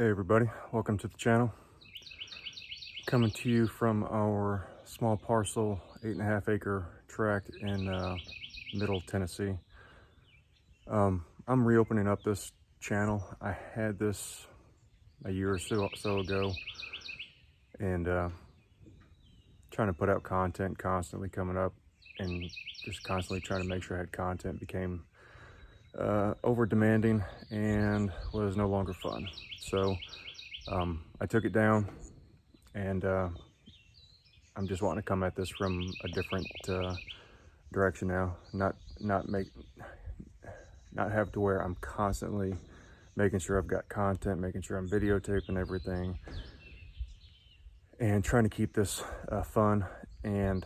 Hey everybody, welcome to the channel. Coming to you from our small parcel, 8.5 acre tract in middle Tennessee. I'm reopening up this channel. I had this a year or so ago, and trying to put out content constantly coming up, and just constantly trying to make sure I had content became over demanding and was no longer fun. So I took it down, and I'm just wanting to come at this from a different direction now. Not have to where I'm constantly making sure I've got content, making sure I'm videotaping everything, and trying to keep this fun and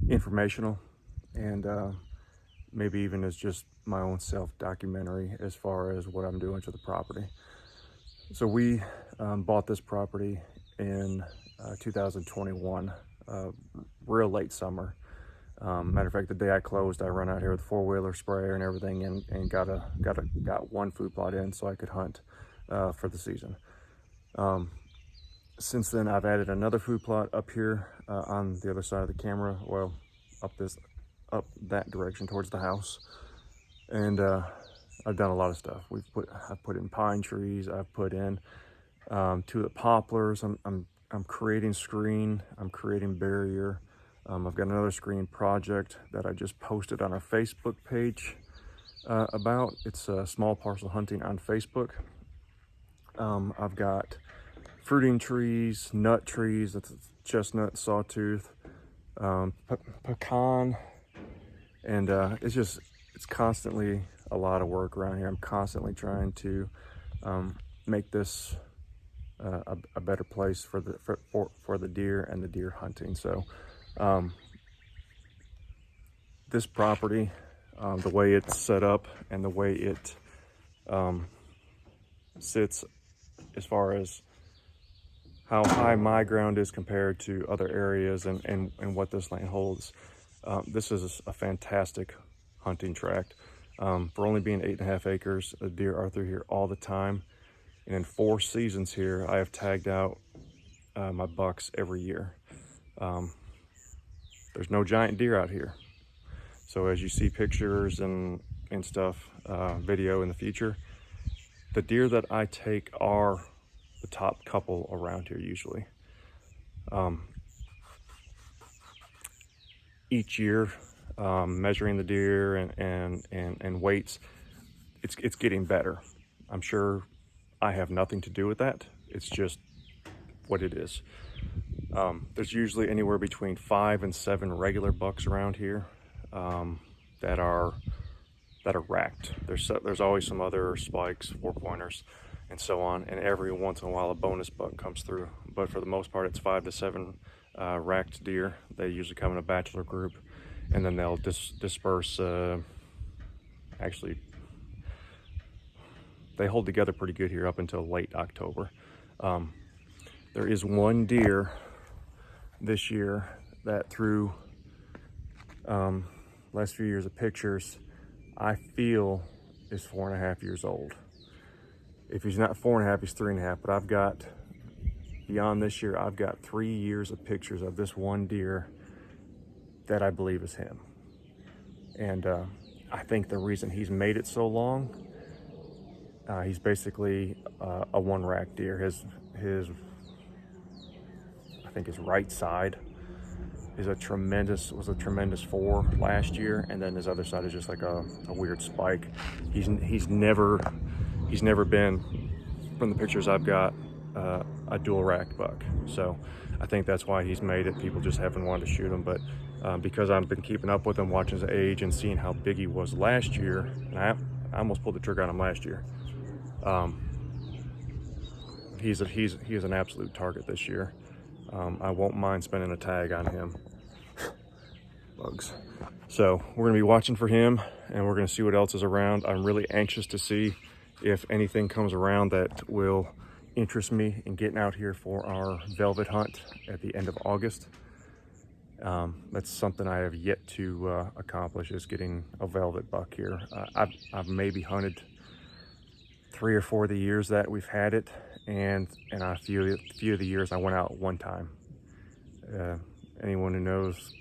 informational, and maybe even as just my own self-documentary as far as what I'm doing to the property. So we bought this property in 2021, real late summer. Matter of fact, the day I closed, I run out here with a four-wheeler sprayer and everything, and got one food plot in so I could hunt for the season. Since then, I've added another food plot up here on the other side of the camera, well, up that direction towards the house, and I've done a lot of stuff. I've put in pine trees. I've put in tulip poplars. I'm creating screen. I'm creating barrier. I've got another screen project that I just posted on our Facebook page about. It's small parcel hunting on Facebook. I've got fruiting trees, nut trees. That's chestnut, sawtooth, pecan, and it's constantly a lot of work around here. I'm constantly trying to make this a better place for the deer and the deer hunting. So this property, the way it's set up and the way it sits as far as how high my ground is compared to other areas and what this land holds, this is a fantastic hunting tract. For only being 8.5 acres, the deer are through here all the time. And in 4 seasons here, I have tagged out my bucks every year. There's no giant deer out here. So as you see pictures and stuff, video in the future, the deer that I take are the top couple around here usually. Each year, measuring the deer and weights, it's getting better. I'm sure I have nothing to do with that. It's just what it is. There's usually anywhere between 5 and 7 regular bucks around here that are racked. There's always some other spikes, 4-pointers, and so on, and every once in a while a bonus buck comes through. But for the most part, it's 5 to 7 racked deer. They usually come in a bachelor group, and then they'll disperse. Actually, they hold together pretty good here up until late October. There is one deer this year that, through last few years of pictures, I feel is 4.5 years old. If he's not 4.5, he's 3.5. But I've got, beyond this year, I've got 3 years of pictures of this one deer that I believe is him. And I think the reason he's made it so long, he's basically a one rack deer. His I think his right side is was a tremendous 4 last year, and then his other side is just like a weird spike. He's never been, from the pictures I've got, a dual rack buck. So I think that's why he's made it. People just haven't wanted to shoot him, but because I've been keeping up with him, watching his age and seeing how big he was last year, and I almost pulled the trigger on him last year. He is an absolute target this year. I won't mind spending a tag on him. Bugs. So we're gonna be watching for him, and we're gonna see what else is around. I'm really anxious to see if anything comes around that will interest me in getting out here for our velvet hunt at the end of August. That's something I have yet to accomplish, is getting a velvet buck here. I've maybe hunted 3 or 4 of the years that we've had it, and a few of the years I went out one time. Anyone who knows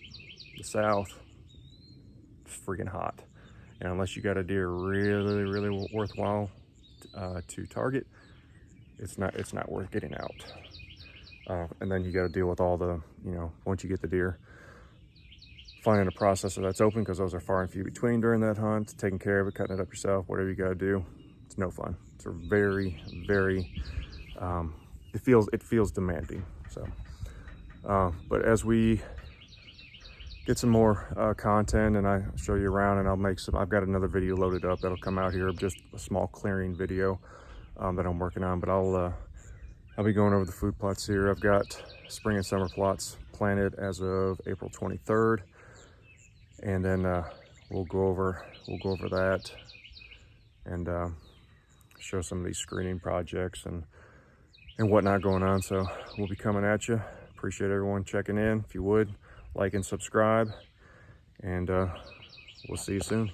the South, it's freaking hot, and unless you got a deer really worthwhile to target, it's not worth getting out. And then you got to deal with all the, once you get the deer, finding a processor that's open, because those are far and few between during that hunt, taking care of it, cutting it up yourself, whatever you got to do. It's no fun. It's a very it feels demanding. So but as we get some more content and I show you around, and I've got another video loaded up that'll come out here, just a small clearing video that I'm working on. But I'll be going over the food plots here. I've got spring and summer plots planted as of April 23rd, and then we'll go over that and show some of these screening projects and whatnot going on. So we'll be coming at you. Appreciate everyone checking in. If you would, like and subscribe, and we'll see you soon.